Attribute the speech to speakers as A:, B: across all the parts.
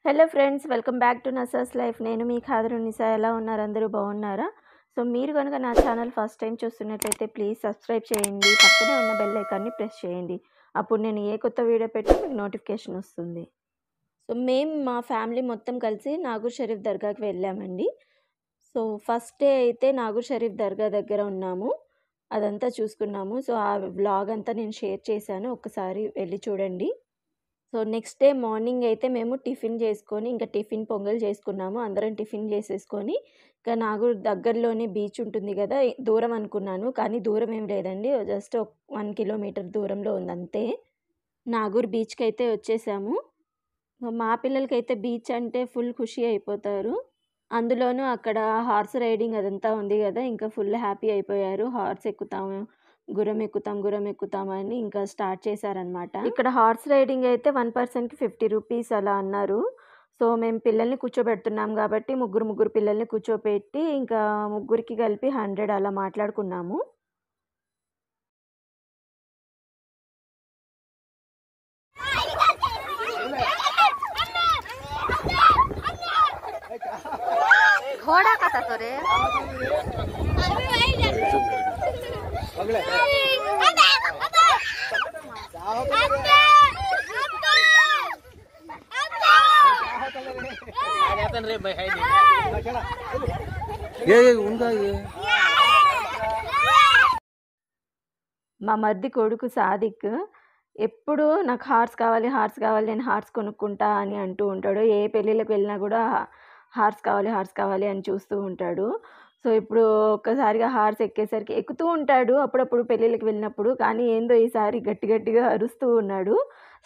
A: Hello friends, welcome back to Nasa's life. నేను మీ ఖాదరునిసా. ఎలా ఉన్నారు? అందరూ బాగున్నారా? సో మీరు కనుక నా ఛానల్ ఫస్ట్ టైం చూస్తున్నట్లయితే ప్లీజ్ సబ్స్క్రైబ్ చేయండి, పక్కనే ఉన్న బెల్ ఐకాన్ని ప్రెస్ చేయండి. అప్పుడు నేను ఏ కొత్త వీడియో పెట్టినా మీకు నోటిఫికేషన్ వస్తుంది. సో మేము మా ఫ్యామిలీ మొత్తం కలిసి నాగూర్ షరీఫ్ దర్గాకి వెళ్ళామండి. సో ఫస్ట్ డే అయితే నాగూర్ షరీఫ్ దర్గా దగ్గర ఉన్నాము, అదంతా చూసుకున్నాము. సో ఆ వ్లాగ్ అంతా నేను షేర్ చేశాను, ఒక్కసారి వెళ్ళి చూడండి. సో నెక్స్ట్ డే మార్నింగ్ అయితే మేము టిఫిన్ చేసుకొని ఇంకా టిఫిన్ పొంగల్ చేసుకున్నాము. అందరం టిఫిన్ చేసేసుకొని ఇంకా నాగూర్ దగ్గరలోనే బీచ్ ఉంటుంది కదా, దూరం అనుకున్నాను కానీ దూరం ఏం లేదండి, జస్ట్ 1 కిలోమీటర్ దూరంలో ఉంది అంతే. నాగూర్ బీచ్కి అయితే వచ్చేసాము. మా పిల్లలకైతే బీచ్ అంటే ఫుల్ ఖుషి అయిపోతారు. అందులోనూ అక్కడ హార్స్ రైడింగ్ అదంతా ఉంది కదా, ఇంకా ఫుల్ హ్యాపీ అయిపోయారు. హార్స్ ఎక్కుతాము, గుర్రం ఎక్కుతాం అని ఇంకా స్టార్ట్ చేశారనమాట. ఇక్కడ హార్స్ రైడింగ్ అయితే 1 పర్సన్కి 50 రూపీస్ అలా అన్నారు. సో మేము పిల్లల్ని కూర్చోబెడుతున్నాం కాబట్టి ముగ్గురు పిల్లల్ని కూర్చోబెట్టి ఇంకా ముగ్గురికి కలిపి 100 అలా మాట్లాడుకున్నాము.
B: घोड़ा का था तो रे
A: మా మర్ది కొడుకు సాదిక్ ఎప్పుడు నాకు హార్స్ కావాలి నేను హార్స్ కొనుక్కుంటా అని అంటూ ఉంటాడు. ఏ పెళ్ళిళ్ళకి వెళ్ళినా కూడా హార్స్ కావాలి అని చూస్తూ ఉంటాడు. సో ఇప్పుడు ఒక్కసారిగా హార్స్ ఎక్కేసరికి ఎక్కుతూ ఉంటాడు అప్పుడప్పుడు పెళ్ళిళ్ళకి వెళ్ళినప్పుడు, కానీ ఏందో ఈసారి గట్టిగా అరుస్తూ ఉన్నాడు.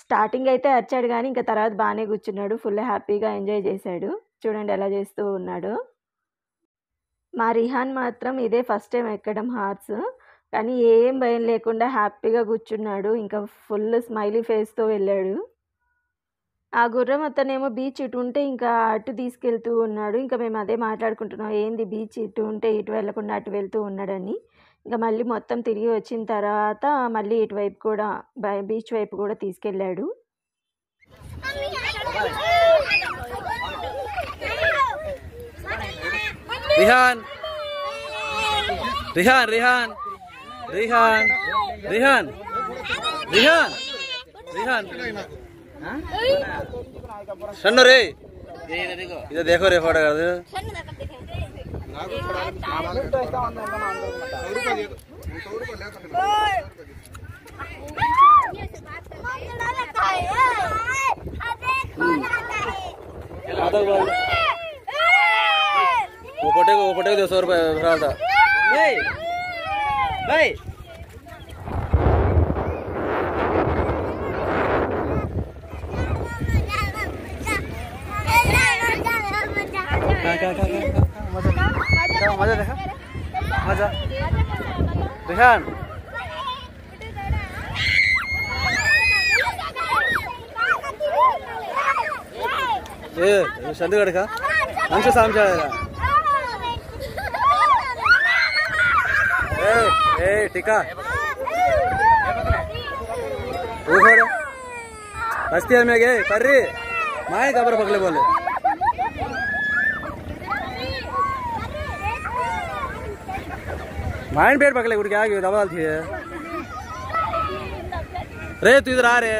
A: స్టార్టింగ్ అయితే అరిచాడు కానీ ఇంకా తర్వాత బాగానే కూర్చున్నాడు, ఫుల్ హ్యాపీగా ఎంజాయ్ చేశాడు. చూడండి ఎలా చేస్తూ ఉన్నాడు. మా రిహాన్ మాత్రం ఇదే ఫస్ట్ టైం ఎక్కడం హార్స్, కానీ ఏం భయం లేకుండా హ్యాపీగా కూర్చున్నాడు. ఇంకా ఫుల్ స్మైలీ ఫేస్తో వెళ్ళాడు. ఆ గుర్రం అతనేమో బీచ్ ఇటు ఉంటే ఇంకా అటు తీసుకెళ్తూ ఉన్నాడు. ఇంకా మేము అదే మాట్లాడుకుంటున్నాం, ఏంది బీచ్ ఇటు ఉంటే ఇటు వెళ్లకుండా అటు వెళ్తూ ఉన్నాడని. ఇంకా మళ్ళీ మొత్తం తిరిగి వచ్చిన తర్వాత మళ్ళీ ఇటువైపు కూడా బీచ్ వైపు కూడా తీసుకెళ్ళాడు.
C: రిహాన్ రిహాన్ రిహాన్ రిహాన్ రిహాన్ రిహాన్ రిహాన్ सन्नो रे इधर देखो रे फोटो कर दे। वो फोटो को 200 रुपये भरा था। मजा देखा मजा रिहान ये चंडीगढ़ का हमसे सामने आएगा। ए टिका रस्ते में गए पर्री माए कबर पकड़े बोले माइंड पेट पकड़े उड़ के आगे दबा थी रे तू इधर आ रे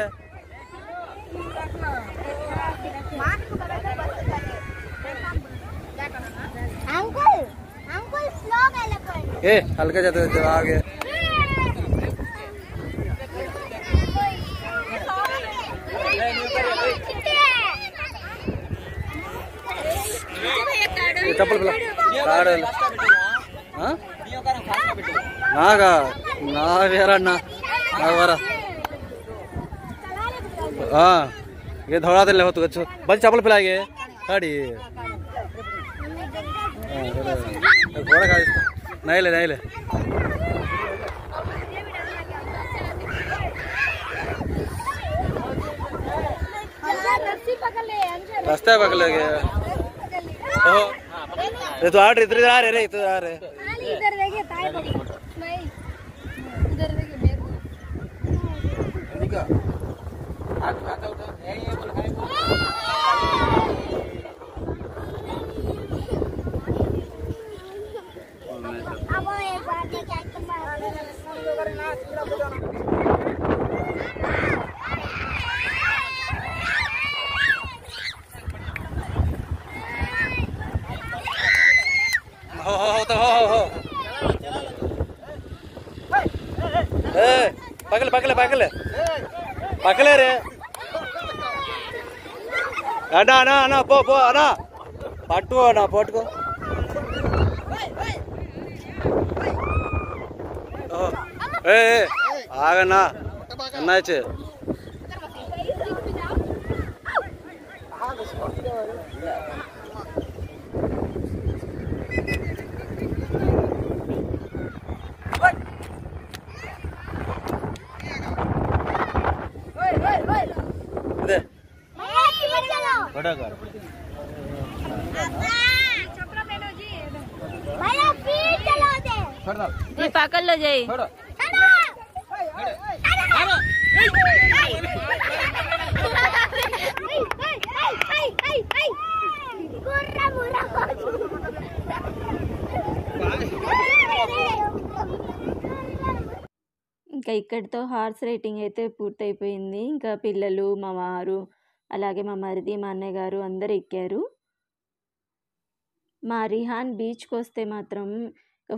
C: ए हल्का जाते आगे चप्पल नागा ना वेरा ना नागवारा हाँ ये धोड़ा दे ले हो तो अच्छा बस चप्पल पिलाएंगे गाड़ी घोड़ा खा नहीं ले रास्ते पकड़ ले गए ये तो इधर आ रहे इधर आ रहे
B: इधर देखिए ताई नहीं इधर देखिए मेरे को
C: పక్కలేరే అన్నా అన్నా అన్నా పో పో అన్నా పట్టుకో అన్నా పట్టుకో ఏ ఆగన్నా అన్నాయచ్చు అదే
A: పక్కల్లో చేయి ఇంకా ఇక్కడితో హార్స్ రైటింగ్ అయితే పూర్తయిపోయింది. ఇంకా పిల్లలు, మా వారు, అలాగే మా మరిది, మా అన్నయ్య గారు అందరు ఎక్కారు. మా రిహాన్ బీచ్కి వస్తే మాత్రం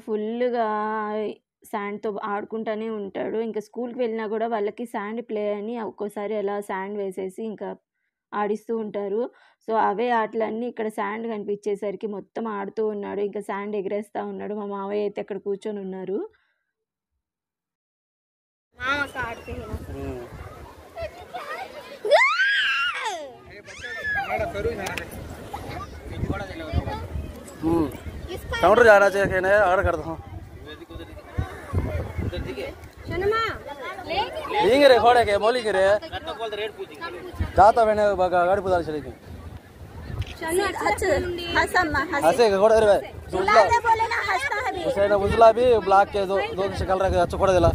A: ఫుల్గా శాండ్తో ఆడుకుంటూనే ఉంటాడు. ఇంకా స్కూల్కి వెళ్ళినా కూడా వాళ్ళకి శాండ్ ప్లే అని ఒక్కోసారి అలా శాండ్ వేసేసి ఇంకా ఆడిస్తూ ఉంటారు. సో అవే ఆటలన్నీ ఇక్కడ శాండ్ కనిపించేసరికి మొత్తం ఆడుతూ ఉన్నాడు. ఇంకా శాండ్ ఎగరేస్తూ ఉన్నాడు. మా మావయ్య అయితే అక్కడ కూర్చొని ఉన్నారు.
C: काउंटर जाना चाहिए ऑर्डर कर दो लेंगे रे खोड़े के बोलेंगे रे जाता मैंने गाड़ी पुदार चलेगी हंसे खोड़े रे हुसैन उजला भी ब्लैक के दो कलर के अच्छा खोड़ा दिला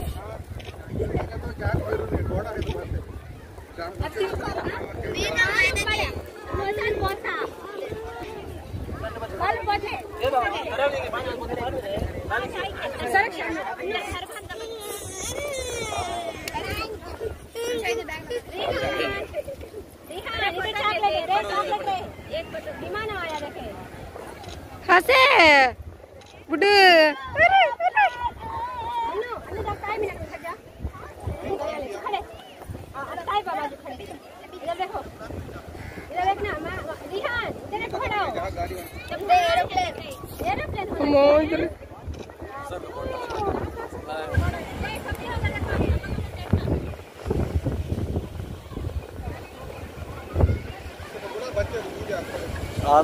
B: हसे बुड
C: हाँ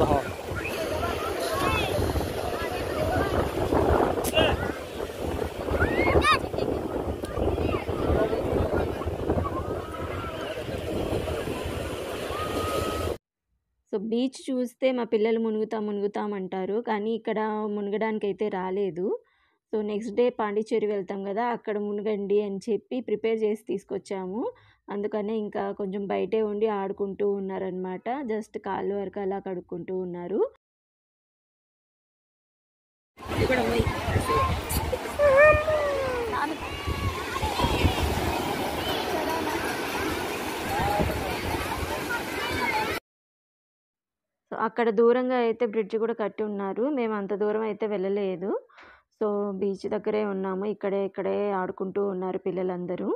A: సో బీచ్ చూస్తే మా పిల్లలు మునుగుతామంటారు. కానీ ఇక్కడ మునగడానికైతే రాలేదు. సో నెక్స్ట్ డే పాండిచ్చేరి వెళ్తాం కదా, అక్కడ మునగండి అని చెప్పి ప్రిపేర్ చేసి తీసుకొచ్చాము. అందుకనే ఇంకా కొంచెం బయటే ఉండి ఆడుకుంటూ ఉన్నారనమాట. జస్ట్ కాళ్ళు వరకు అలా కడుక్కుంటూ ఉన్నారు. సో అక్కడ దూరంగా అయితే బ్రిడ్జ్ కూడా కట్టి ఉన్నారు. మేము అంత దూరం అయితే వెళ్ళలేదు. సో బీచ్ దగ్గరే ఉన్నాము. ఇక్కడే ఆడుకుంటూ ఉన్నారు పిల్లలందరూ.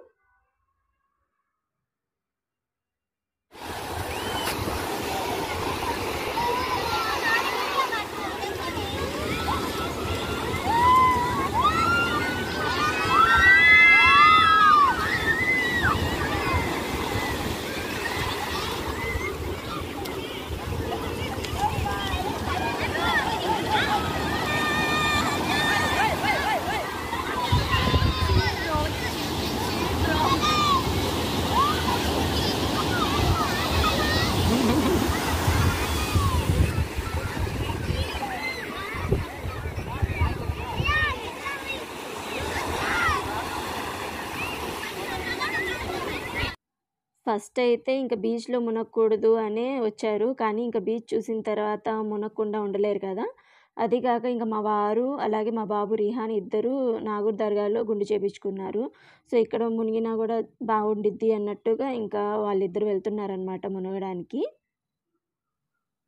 A: ఫస్ట్ అయితే ఇంకా బీచ్లో మునగకూడదు అనే వచ్చారు. కానీ ఇంకా బీచ్ చూసిన తర్వాత మునగకుండా ఉండలేరు కదా. అది కాక ఇంకా మా వారు అలాగే మా బాబు రిహాన్ ఇద్దరు నాగూర్ దర్గాలో గుండు చేపించుకున్నారు. సో ఇక్కడ మునిగినా కూడా బాగుండిద్ది అన్నట్టుగా ఇంకా వాళ్ళిద్దరు వెళ్తున్నారనమాట మునగడానికి.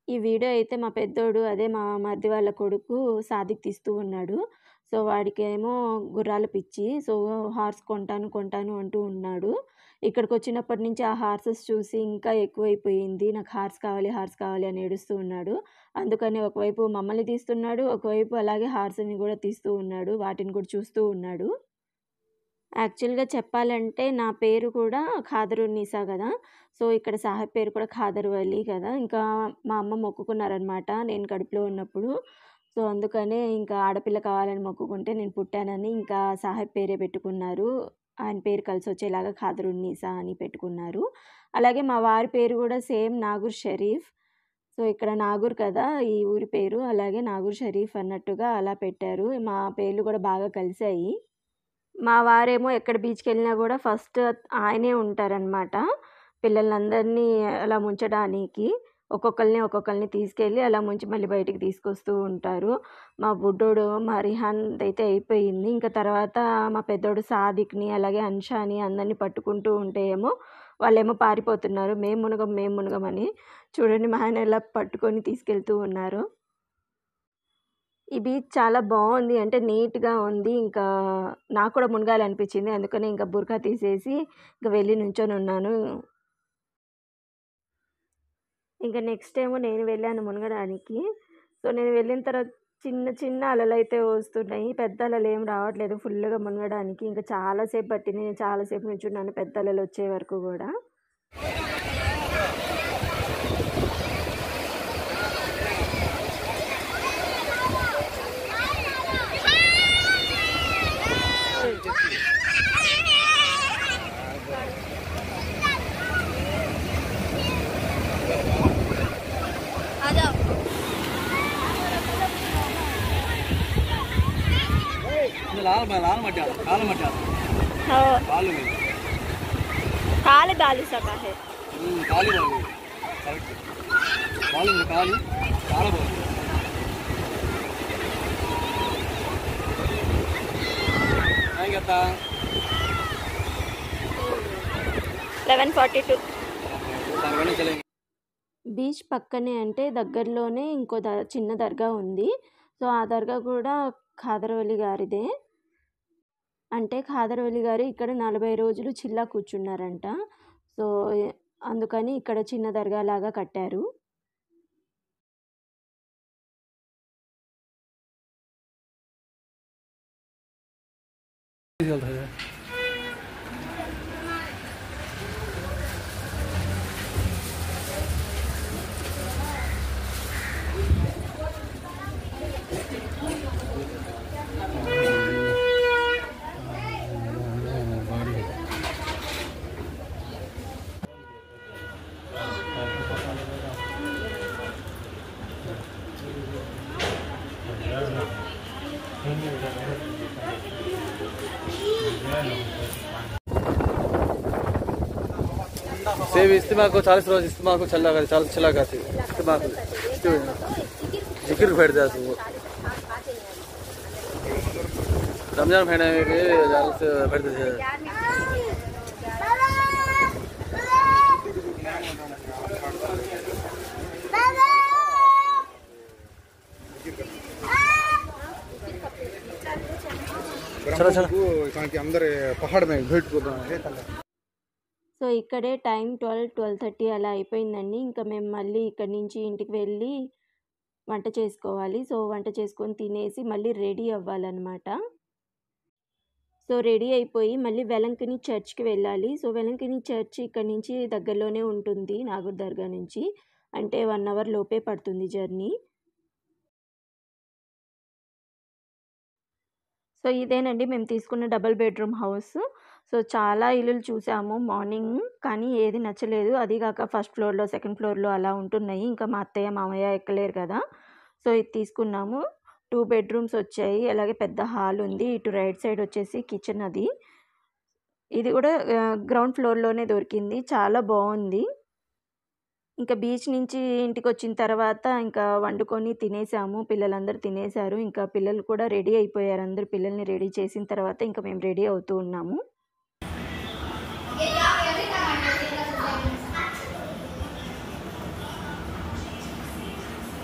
A: ఈ వీడియో అయితే మా పెద్దోడు అదే మా మరిది వాళ్ళ కొడుకు సాదిక్ తీస్తూ ఉన్నాడు. సో వాడికేమో గుర్రాల పిచ్చి. సో హార్స్ కొంటాను అంటూ ఉన్నాడు. ఇక్కడికి వచ్చినప్పటి నుంచి ఆ హార్సెస్ చూసి ఇంకా ఎక్కువైపోయింది. నాకు హార్స్ కావాలి అని ఏడుస్తూ ఉన్నాడు. అందుకని ఒకవైపు మమ్మల్ని తీస్తున్నాడు, ఒకవైపు అలాగే హార్స్‌ని కూడా తీస్తూ ఉన్నాడు. వాటిని కూడా చూస్తూ ఉన్నాడు. యాక్చువల్‌గా చెప్పాలంటే నా పేరు కూడా ఖాదరున్నీసా కదా! సో, ఇక్కడ సాహెబ్ పేరు కూడా ఖాదర్ వలి కదా! ఇంకా మా అమ్మ మొక్కుకున్నారనమాట నేను కడుపులో ఉన్నప్పుడు. సో, అందుకనే ఇంకా ఆడపిల్ల కావాలని మొక్కుకుంటే నేను పుట్టానని ఇంకా సాహెబ్ పేరే పెట్టుకున్నారు. ఆయన పేరు కలిసొచ్చేలాగా ఖాదరున్నీసా అని పెట్టుకున్నారు. అలాగే మా వారి పేరు కూడా సేమ్ నాగూర్ షరీఫ్. సో, ఇక్కడ నాగూర్ కదా ఈ ఊరి పేరు. అలాగే నాగూర్ షరీఫ్ అన్నట్టుగా అలా పెట్టారు. మా పేర్లు కూడా బాగా కలిసాయి. మా వారేమో ఎక్కడ బీచ్‌కెళ్ళినా గూడా ఫస్ట్ ఆయనే ఉంటారనమాట. పిల్లలందరినీ అలా ముంచడానికి. ఒక్కొక్కళ్ళని తీసుకెళ్ళి అలా ముంచి మళ్ళీ బయటికి తీసుకొస్తూ ఉంటారు. మా బుడ్డోడు మా రిహాన్‌దయితే అయిపోయింది. ఇంక తర్వాత మా పెద్దోడు సాదిక్‌ని, అలాగే అన్షాని అందరిని పట్టుకుంటూ ఉంటే వాళ్ళేమో పారిపోతున్నారు. మేము మునగం అని. చూడండి మా ఆయన ఎలా పట్టుకొని తీసుకెళ్తూ ఉన్నారో. ఈ బీచ్ చాలా బావుంది. అంటే నీట్‌గా ఉంది. ఇంకా నాకు కూడా మునగాలనిపించింది. అందుకనే ఇంకా బుర్కా తీసేసి ఇంక వెళ్ళి నుంచొనున్నాను. ఇంక నెక్స్ట్ ఏమో నేను వెళ్ళాను మునగడానికి. సో, నేను వెళ్ళిన తర్వాత చిన్న అలలైతే వస్తున్నాయి. పెద్ద అలలేం రావట్లేదు ఫుల్లుగా మునగడానికి. ఇంకా చాలా సేపు పట్టింది. నేను చాలా సేపు నుంచున్నాను పెద్ద అలలొచ్చే వరకు గూడా.
C: लाल मत डाल, काला मत डाल।
A: हाँ,
C: काले में
A: काले डाल सका है।
C: काली बालू करेक्ट बालू में काली काला बालू आएंगे ता
A: 11:42
C: तरवाने चलेंगे।
A: బీచ్ పక్కనే అంటే దగ్గరలోనే ఇంకో చిన్న దర్గా ఉంది. సో, ఆ దర్గా కూడా ఖాదర్ వలి గారిదే. అంటే ఖాదర్ వలి గారు ఇక్కడ 40 రోజులు చిల్లా కూర్చున్నారంట. సో, అందుకని ఇక్కడ చిన్న దర్గా లాగా కట్టారు.
C: सेब इस्तेमाल को 40 रोज इस्तेमाल को चला कर 40 चला करते इस्तेमाल जिक्र बैठ जाते वो रमजान महीने के ज़्यादा से बैठते थे। चलो चलो अंदर पहाड़ में भेंट को
A: సో, ఇక్కడే టైం 12:30 అలా అయిపోయిందండి. ఇంకా మేము మళ్ళీ ఇక్కడి నుంచి ఇంటికి వెళ్ళి వంట చేసుకోవాలి. సో, వంట చేసుకొని తినేసి మళ్ళీ రెడీ అవ్వాలన్నమాట. సో, రెడీ అయిపోయి మళ్ళీ వెలంకిని చర్చ్‌కి వెళ్ళాలి. సో, వెలంకిని చర్చ్ ఇక్కడి నుంచి దగ్గరలోనే ఉంటుంది నాగూర్ దర్గా నుంచి. అంటే 1 అవర్ లోపే పడుతుంది జర్నీ. సో, ఇదేనండి మేము తీసుకున్న డబుల్ బెడ్‌రూమ్ హౌస్. సో, చాలా ఇల్లులు చూసాము మార్నింగ్. కానీ ఏది నచ్చలేదు. అది కాక ఫస్ట్ ఫ్లోర్‌లో, సెకండ్ ఫ్లోర్‌లో అలా ఉంటున్నాయి. ఇంకా మా అత్తయ్య, మామయ్య ఎక్కలేరు కదా! సో, ఇది తీసుకున్నాము. 2 బెడ్‌రూమ్స్ వచ్చాయి. అలాగే పెద్ద హాల్ ఉంది. ఇటు రైట్ సైడ్ వచ్చేసి కిచెన్ అది. ఇది కూడా గ్రౌండ్ ఫ్లోర్‌లోనే దొరికింది. చాలా బావుంది. ఇంకా బీచ్ నుంచి ఇంటికొచ్చిన తర్వాత ఇంకా వండుకొని తినేసాము. పిల్లలందరూ తినేసారు. ఇంకా పిల్లలు కూడా రెడీ అయిపోయారు. అందరూ పిల్లల్ని రెడీ చేసిన తర్వాత ఇంకా మేము రెడీ అవుతూ ఉన్నాము.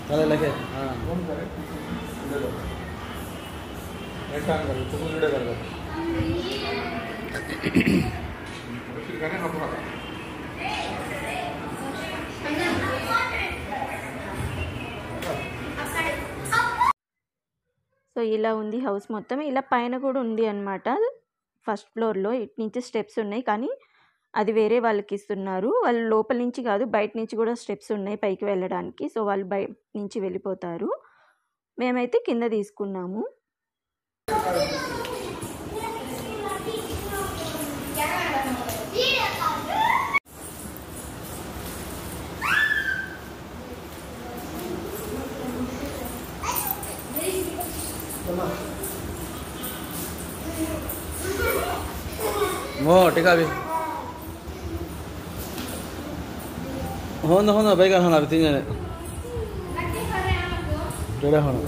C: चले लगे हाँ नेट ऑन कर तो वीडियो कर
A: సో ఇలా ఉంది హౌస్ మొత్తం. ఇలా పైన కూడా ఉంది అనమాట. ఫస్ట్ ఫ్లోర్లో ఇటు నుంచి స్టెప్స్ ఉన్నాయి, కానీ అది వేరే వాళ్ళకి ఇస్తున్నారు. వాళ్ళు లోపల నుంచి కాదు, బయట నుంచి కూడా స్టెప్స్ ఉన్నాయి పైకి వెళ్ళడానికి. సో వాళ్ళు బయట నుంచి వెళ్ళిపోతారు. మేమైతే కింద తీసుకున్నాము.
C: टिका भी होना बैगन होना भी 3 जने टेढ़ा होना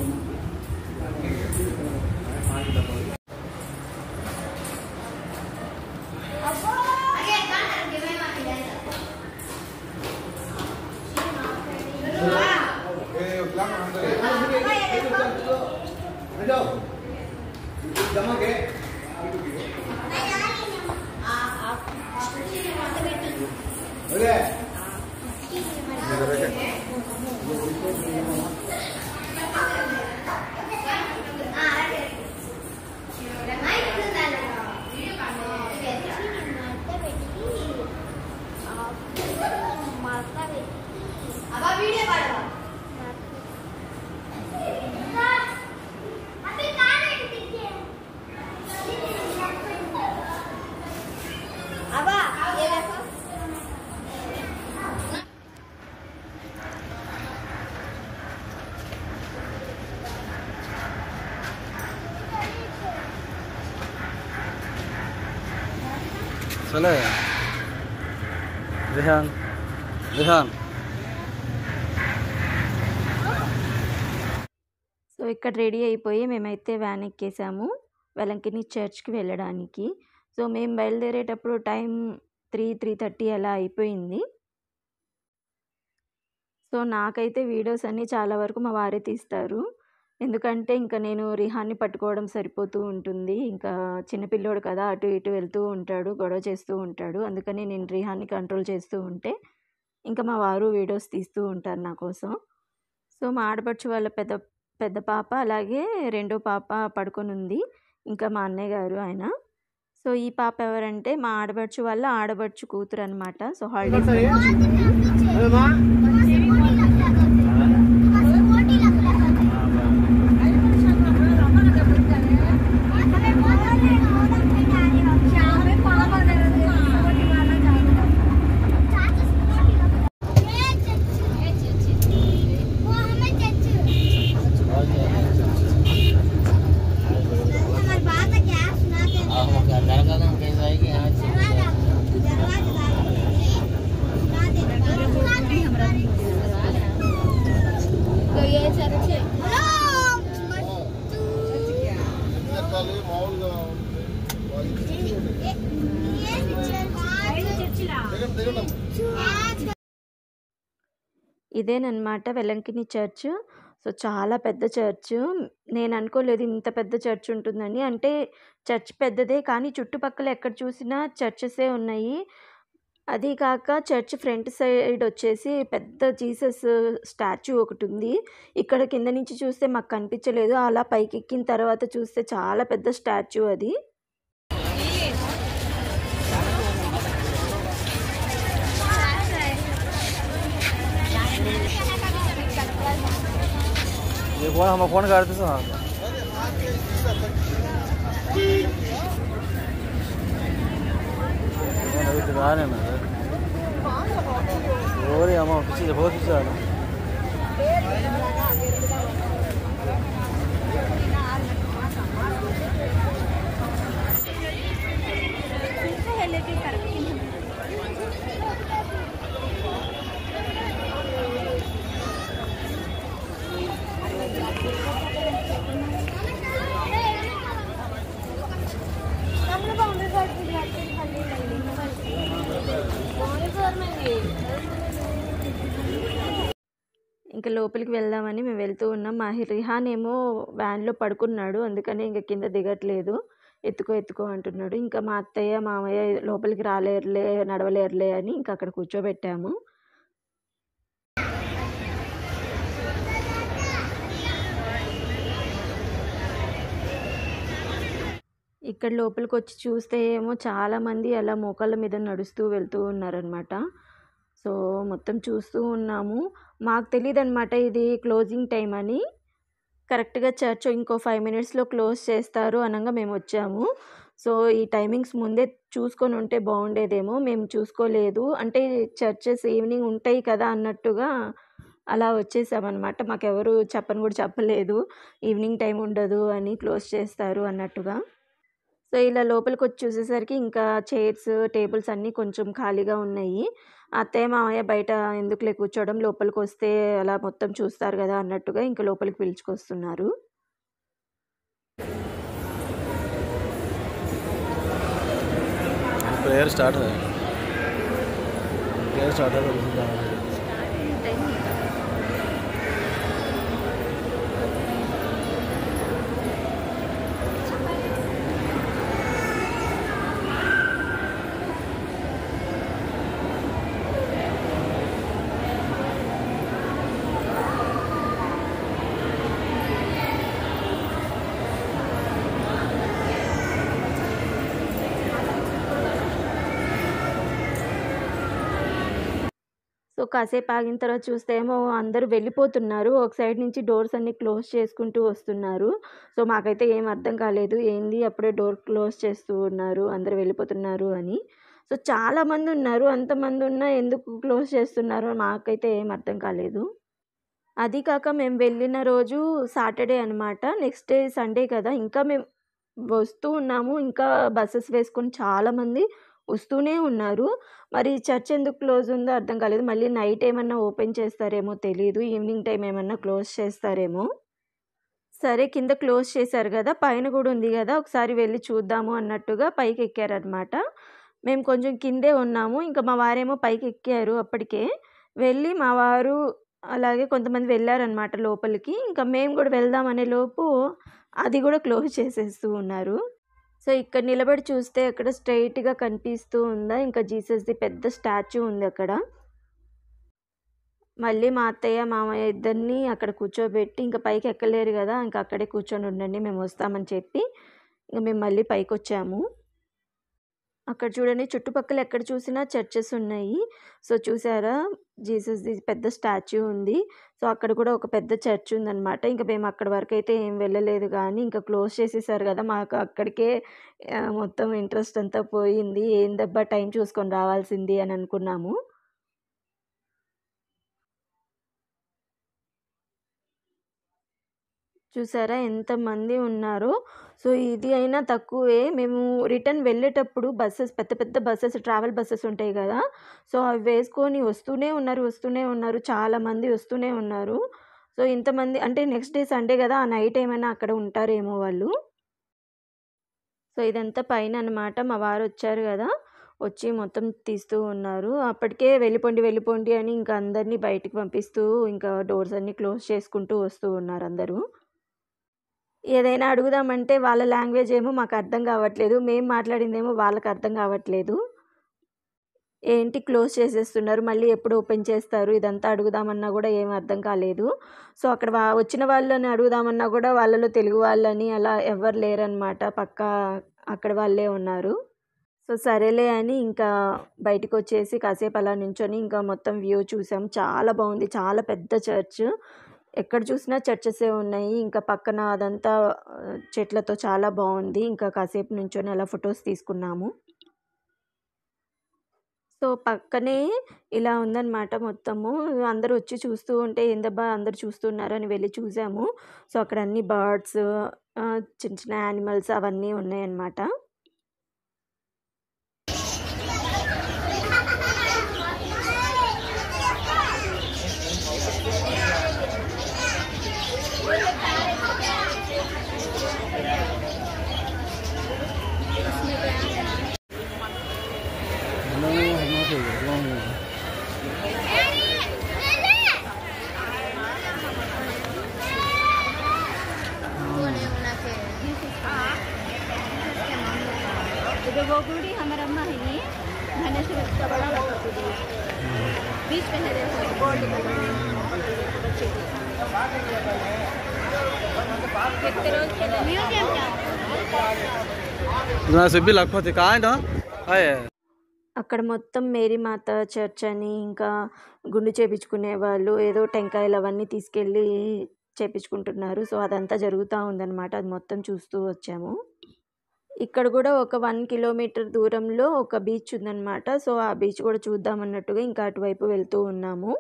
C: चले रेहान रेहान
A: సో ఇక్కడ రెడీ అయిపోయి మేమైతే వ్యాన్ ఎక్కేసాము వెలంకిని చర్చ్కి వెళ్ళడానికి. సో మేము బయలుదేరేటప్పుడు టైం 3:30 అలా అయిపోయింది. సో నాకైతే వీడియోస్ అన్నీ చాలా వరకు మా వారే తీస్తారు. ఎందుకంటే ఇంకా నేను రిహాన్ని పట్టుకోవడం సరిపోతూ ఉంటుంది. ఇంకా చిన్నపిల్లోడు కదా, అటు ఇటు వెళ్తూ ఉంటాడు, గొడవ చేస్తూ ఉంటాడు. అందుకని నేను రిహాన్ని కంట్రోల్ చేస్తూ ఉంటే ఇంకా మా వారు వీడియోస్ తీస్తూ ఉంటారు నా కోసం. సో మా ఆడపడుచు వాళ్ళ పెద్ద పాప, అలాగే రెండో పాప పడుకొని ఉంది. ఇంకా మా అన్నయ్య గారు ఆయన. సో ఈ పాప ఎవరంటే మా ఆడపడుచు వాళ్ళ ఆడపడుచు కూతురు అనమాట. సో హాలిడేస్ ఇదేనమాట వెలంకిని చర్చ్. సో చాలా పెద్ద చర్చ్. నేను అనుకోలేదు ఇంత పెద్ద చర్చ్ ఉంటుందని. అంటే చర్చ్ పెద్దదే, కానీ చుట్టుపక్కల ఎక్కడ చూసినా చర్చెసే ఉన్నాయి. అది కాక చర్చ్ ఫ్రంట్ సైడ్ వచ్చేసి పెద్ద జీసస్ స్టాచ్యూ ఒకటి ఉంది. ఇక్కడ కింద నుంచి చూస్తే మాకు కనిపించలేదు. అలా పైకి ఎక్కిన తర్వాత చూస్తే చాలా పెద్ద స్టాచ్యూ అది.
C: ये कौन हम कौन करते हैं अभी दुकान है ना और ये हम पीछे बहुत पीछे आ रहा
A: ఇంకా లోపలికి వెళ్దామని మేము వెళ్తూ ఉన్నాం. మా రిహాన్ ఏమో వ్యాన్లో పడుకున్నాడు, అందుకని ఇంకా కింద దిగట్లేదు. ఎత్తుకో అంటున్నాడు. ఇంకా మా అత్తయ్య, మామయ్య లోపలికి రాలేరులే, నడవలేరులే అని ఇంకా అక్కడ కూర్చోబెట్టాము. ఇక్కడ లోపలికొచ్చి చూస్తే ఏమో చాలామంది అలా మోకాళ్ళ మీద నడుస్తూ వెళ్తూ ఉన్నారనమాట. సో, మొత్తం చూస్తూ ఉన్నాము. మాకు తెలీదనమాట ఇది క్లోజింగ్ టైం అని. కరెక్ట్‌గా చర్చ్ ఇంకో 5 మినిట్స్‌లో క్లోజ్ చేస్తారు అనంగా మేమొచ్చాము. సో, ఈ టైమింగ్స్ ముందే చూసుకొని ఉంటే బాగుండేదేమో. మేము చూసుకోలేదు. అంటే చర్చెస్ ఈవినింగ్ ఉంటాయి కదా అన్నట్టుగా అలా వచ్చేసామనమాట. మాకెవరు చెప్పని కూడా చెప్పలేదు. ఈవినింగ్ టైం ఉండదు అని, క్లోజ్ చేస్తారు అన్నట్టుగా. సో, ఇలా లోపలికొచ్చి చూసేసరికి ఇంకా చైర్స్, టేబుల్స్ అన్నీ కొంచెం ఖాళీగా ఉన్నాయి. అత్తయ్య, మామయ్య బయట ఎందుకులే కూర్చోవడం, లోపలికొస్తే అలా మొత్తం చూస్తారు కదా అన్నట్టుగా ఇంక లోపలికి పిలుచుకొస్తున్నారు.
C: प्रेयर स्टार्ट है
A: సో, కాసేపు ఆగిన తర్వాత చూస్తే ఏమో అందరూ వెళ్ళిపోతున్నారు. ఒక సైడ్ నుంచి డోర్స్ అన్నీ క్లోజ్ చేసుకుంటూ వస్తున్నారు. సో, మాకైతే ఏం అర్థం కాలేదు. ఏంది అప్పుడే డోర్ క్లోజ్ చేస్తూ ఉన్నారు, అందరూ వెళ్ళిపోతున్నారు అని. సో, చాలామంది ఉన్నారు. అంతమంది ఉన్నా ఎందుకు క్లోజ్ చేస్తున్నారో మాకైతే ఏం అర్థం కాలేదు. అది కాక మేము వెళ్ళిన రోజు సాటర్డే అనమాట. నెక్స్ట్ డే సండే కదా! ఇంకా మేము వస్తూ ఉన్నాము. ఇంకా బసెస్ వేసుకొని చాలామంది వస్తూనే ఉన్నారు. మరి చర్చ్ ఎందుకు క్లోజ్ ఉందో అర్థం కాలేదు. మళ్ళీ నైట్ ఏమన్నా ఓపెన్ చేస్తారేమో తెలీదు. ఈవినింగ్ టైం ఏమన్నా క్లోజ్ చేస్తారేమో. సరే కింద క్లోజ్ చేశారు కదా! పైన కూడా ఉంది కదా! ఒకసారి వెళ్ళి చూద్దాము అన్నట్టుగా పైకెక్కారనమాట. మేము కొంచెం కిందే ఉన్నాము. ఇంకా మా వారేమో పైకెక్కారు అప్పటికే. వెళ్ళి మా వారు అలాగే కొంతమంది వెళ్ళారనమాట లోపలికి. ఇంకా మేము కూడా వెళ్దాం అనే లోపు అది కూడా క్లోజ్ చేసేస్తూ ఉన్నారు. సో, ఇక్కడ నిలబడి చూస్తే అక్కడ స్ట్రెయిట్‌గా కనిపిస్తూ ఉందా, ఇంకా జీసస్‌ది పెద్ద స్టాచ్యూ ఉంది అక్కడ. మళ్ళీ మా అత్తయ్య, మామయ్య ఇద్దరిని అక్కడ కూర్చోబెట్టి ఇంకా పైకి ఎక్కలేరు కదా! ఇంకా అక్కడే కూర్చొని ఉండండి మేము వస్తామని చెప్పి ఇంక మేము మళ్ళీ పైకొచ్చాము. అక్కడ చూడండి చుట్టుపక్కల ఎక్కడ చూసినా చర్చెస్ ఉన్నాయి. సో, చూసారా జీసస్‌ది పెద్ద స్టాచ్యూ ఉంది. సో, అక్కడ కూడా ఒక పెద్ద చర్చ్ ఉందనమాట. ఇంక మేము అక్కడి వరకైతే ఏం వెళ్ళలేదు గానీ, ఇంకా క్లోజ్ చేసేసారు కదా! మాకు అక్కడికే మొత్తం ఇంట్రెస్ట్ అంతా పోయింది. ఏందబ్బా టైం చూసుకొని రావాల్సింది అని అనుకున్నాము. చూసారా ఎంతమంది ఉన్నారో. సో, ఇది అయినా తక్కువే. మేము రిటర్న్ వెళ్ళేటప్పుడు బసెస్ పెద్ద పెద్ద బసెస్, ట్రావెల్ బసెస్ ఉంటాయి కదా! సో, అవి వేసుకొని వస్తూనే ఉన్నారు. చాలామంది వస్తూనే ఉన్నారు. సో, ఇంతమంది అంటే నెక్స్ట్ డే సండే కదా! ఆ నైట్ ఏమైనా అక్కడ ఉంటారేమో వాళ్ళు. సో, ఇదంతా పైన అనమాట. మా వారొచ్చారు కదా! వచ్చి మొత్తం తీస్తూ ఉన్నారు. అప్పటికే వెళ్ళిపోండి అని ఇంకా అందరిని బయటికి పంపిస్తూ ఇంకా డోర్స్ అన్నీ క్లోజ్ చేసుకుంటూ వస్తూ ఉన్నారు అందరూ. ఏదైనా అడుగుదామంటే వాళ్ళ లాంగ్వేజ్ ఏమో మాకు అర్థం కావట్లేదు. మేము మాట్లాడిందేమో వాళ్ళకి అర్థం కావట్లేదు. ఏంటి క్లోజ్ చేసేస్తున్నారు, మళ్ళీ ఎప్పుడు ఓపెన్ చేస్తారు, ఇదంతా అడుగుదామన్నా కూడా ఏం అర్థం కాలేదు. సో, అక్కడ వచ్చిన వాళ్ళని అడుగుదామన్నా కూడా వాళ్ళలో తెలుగు వాళ్ళని అలా ఎవ్వరు లేరనమాట. పక్కా అక్కడ వాళ్ళే ఉన్నారు. సో, సరేలే అని ఇంకా బయటికొచ్చేసి కాసేపు అలా నించొని ఇంకా మొత్తం వ్యూ చూసాం. చాలా బాగుంది. చాలా పెద్ద చర్చ్. ఎక్కడ చూసినా చర్చెసే ఉన్నాయి. ఇంకా పక్కన అదంతా చెట్లతో చాలా బాగుంది. ఇంకా కాసేపు నించొని అలా ఫొటోస్ తీసుకున్నాము. సో, పక్కనే ఇలా ఉందనమాట మొత్తము. అందరూ వచ్చి చూస్తూ ఉంటే ఏందబ్బా అందరూ చూస్తున్నారు అని వెళ్ళి చూసాము. సో, అక్కడ అన్ని బర్డ్స్, చిన్న చిన్న యానిమల్స్ అవన్నీ ఉన్నాయన్నమాట. वो गुड़ी हमारा अम्मा है ये मैंने से उसका बड़ा लगा तो दिया बीच में है देखो गोल्ड कलर बच्चे कितने रोज के म्यूजियम क्या
C: ना से भी लगभग कहाँ है ना आए
A: అక్కడ మొత్తం మేరీ మాత చర్చ్ అని ఇంకా గుండు చేపించుకునే వాళ్ళు ఏదో టెంకాయలు అవన్నీ తీసుకెళ్ళి చేపించుకుంటున్నారు. సో అదంతా జరుగుతూ ఉందన్నమాట. అది మొత్తం చూస్తూ వచ్చాము. ఇక్కడ కూడా ఒక 1 కిలోమీటర్ దూరంలో ఒక బీచ్ ఉందన్నమాట. సో ఆ బీచ్ కూడా చూద్దాం అన్నట్టుగా ఇంకా అటువైపు వెళ్తూ ఉన్నాము.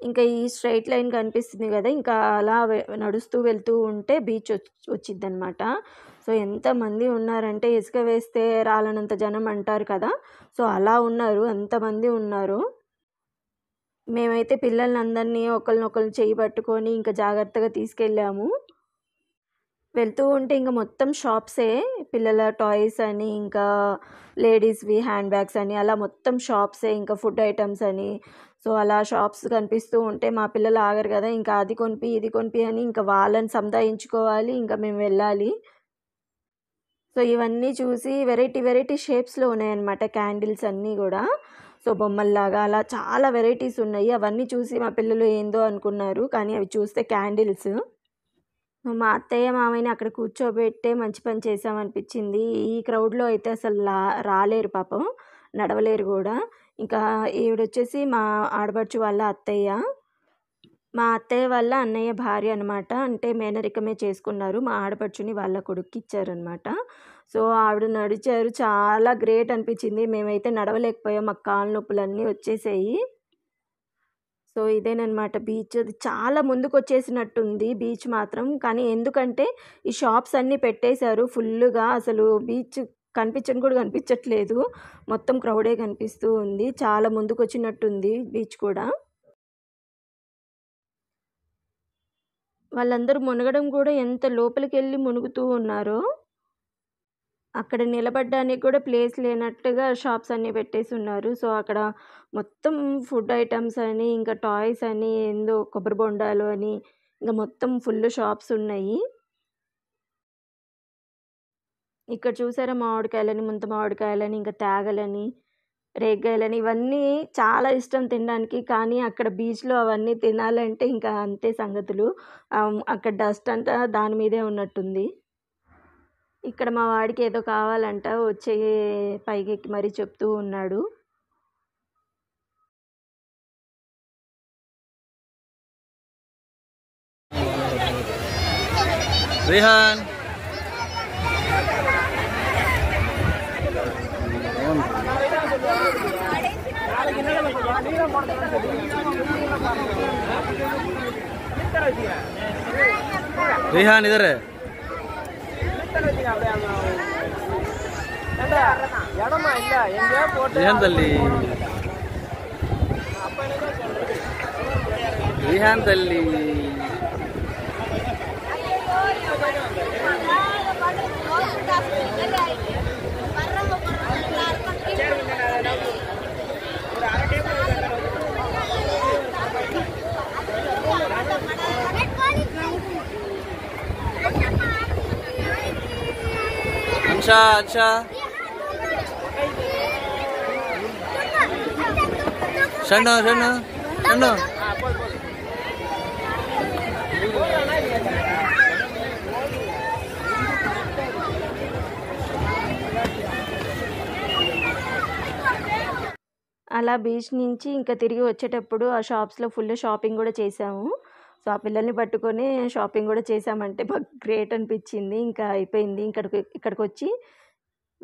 A: ఇంకా ఈ స్ట్రైట్ లైన్ కనిపిస్తుంది కదా, ఇంకా అలా నడుస్తూ వెళ్తూ ఉంటే బీచ్ వచ్చిద్దనమాట. సో ఎంతమంది ఉన్నారంటే ఇసుక వేస్తే రాలనంత జనం అంటారు కదా, సో అలా ఉన్నారు, అంతమంది ఉన్నారు. మేమైతే పిల్లల్ని అందరినీ ఒకరినొకరు చేయి పట్టుకొని ఇంకా జాగ్రత్తగా తీసుకెళ్ళాము. వెళ్తూ ఉంటే ఇంకా మొత్తం షాప్సే, పిల్లల టాయ్స్ అని ఇంకా లేడీస్వి హ్యాండ్ బ్యాగ్స్ అని అలా మొత్తం షాప్సే, ఇంకా ఫుడ్ ఐటమ్స్ అని. సో అలా షాప్స్ కనిపిస్తూ ఉంటే మా పిల్లలు ఆగరు కదా, ఇంకా అది కొనిపి ఇది కొనిపి అని ఇంకా వాళ్ళని సంధాయించుకోవాలి, ఇంకా మేము వెళ్ళాలి. సో ఇవన్నీ చూసి వెరైటీ వెరైటీ షేప్స్లో ఉన్నాయన్నమాట క్యాండిల్స్ అన్నీ కూడా. సో బొమ్మల్లాగా అలా చాలా వెరైటీస్ ఉన్నాయి. అవన్నీ చూసి మా పిల్లలు ఏందో అనుకున్నారు, కానీ అవి చూస్తే క్యాండిల్స్. మా అత్తయ్య మామయ్యని అక్కడ కూర్చోబెట్టే మంచి పని చేసామనిపించింది. ఈ క్రౌడ్లో అయితే అసలు రాలేరు పాపం, నడవలేరు కూడా. ఇంకా ఈవిడొచ్చేసి మా ఆడపడుచు వాళ్ళ అత్తయ్య, మా అత్తయ్య వాళ్ళ అన్నయ్య భార్య అనమాట. అంటే మేనరికమే చేసుకున్నారు, మా ఆడపడుచుని వాళ్ళ కొడుక్కి ఇచ్చారనమాట. సో ఆవిడ నడిచారు, చాలా గ్రేట్ అనిపించింది. మేమైతే నడవలేకపోయాం, మాకు కాళ్ళ నొప్పులన్నీ వచ్చేసాయి. సో ఇదేనమాట బీచ్. అది చాలా ముందుకు వచ్చేసినట్టుంది బీచ్ మాత్రం, కానీ ఎందుకంటే ఈ షాప్స్ అన్నీ పెట్టేశారు ఫుల్గా, అసలు బీచ్ కనిపించని కూడా కనిపించట్లేదు, మొత్తం క్రౌడే కనిపిస్తూ ఉంది. చాలా ముందుకు వచ్చినట్టుంది బీచ్ కూడా. వాళ్ళందరూ మునగడం కూడా ఎంత లోపలికి వెళ్ళి మునుగుతూ ఉన్నారో. అక్కడ నిలబడడానికి కూడా ప్లేస్ లేనట్టుగా షాప్స్ అన్నీ పెట్టేసి ఉన్నారు. సో అక్కడ మొత్తం ఫుడ్ ఐటమ్స్ అని ఇంకా టాయ్స్ అని ఏందో కొబ్బరి బొండాలు అని ఇంకా మొత్తం ఫుల్ షాప్స్ ఉన్నాయి. ఇక్కడ చూసారా మామిడికాయలని, ముంత మామిడికాయలని, ఇంకా తేగలని, రేగ్గాయలని, ఇవన్నీ చాలా ఇష్టం తినడానికి. కానీ అక్కడ బీచ్లో అవన్నీ తినాలంటే ఇంకా అంతే సంగతులు. అక్కడ డస్ట్ అంతా దాని మీదే ఉన్నట్టుంది. ఇక్కడ మా వాడికి ఏదో కావాలంట, వచ్చే పైకి ఎక్కి మరీ చెప్తూ ఉన్నాడు.
C: రిహాన్ రిహాన్ इधर है రిహాన్ తల్లి, రిహాన్ తల్లి. అంశా అంశా షన్ను షన్ను షన్ను
A: అలా బీచ్ నుంచి ఇంకా తిరిగి వచ్చేటప్పుడు ఆ షాప్స్లో ఫుల్ షాపింగ్ కూడా చేసాము. సో ఆ పిల్లల్ని పట్టుకొని షాపింగ్ కూడా చేసామంటే మాకు గ్రేట్ అనిపించింది. ఇంకా అయిపోయింది, ఇక్కడికి వచ్చి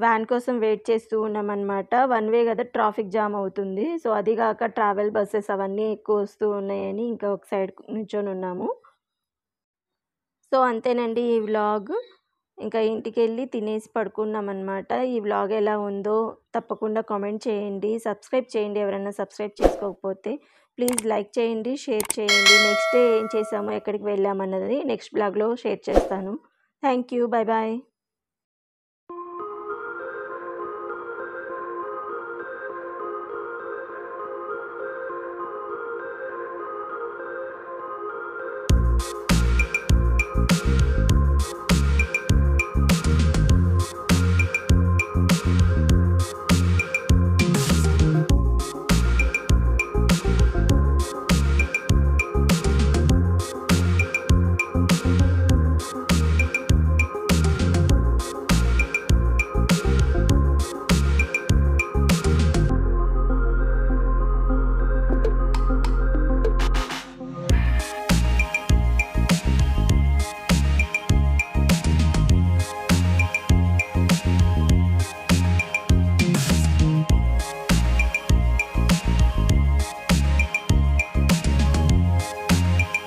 A: వ్యాన్ కోసం వెయిట్ చేస్తూ ఉన్నామన్నమాట. వన్ వే కదా, ట్రాఫిక్ జామ్ అవుతుంది. సో అది కాక ట్రావెల్ బస్సెస్ అవన్నీ ఎక్కువ వస్తూ ఉన్నాయని ఇంకా ఒక సైడ్ నుంచొని ఉన్నాము. సో అంతేనండి ఈ వ్లాగ్. ఇంకా ఇంటికెళ్ళి తినేసి పడుకున్నామన్నమాట. ఈ వ్లాగ్ ఎలా ఉందో తప్పకుండా కామెంట్ చేయండి. సబ్స్క్రైబ్ చేయండి ఎవరైనా సబ్స్క్రైబ్ చేసుకోకపోతే. ప్లీజ్ లైక్ చేయండి, షేర్ చేయండి. నెక్స్ట్ డే ఏం చేసామో, ఎక్కడికి వెళ్ళామన్నది నెక్స్ట్ వ్లాగ్లో షేర్ చేస్తాను. Thank you. Bye bye.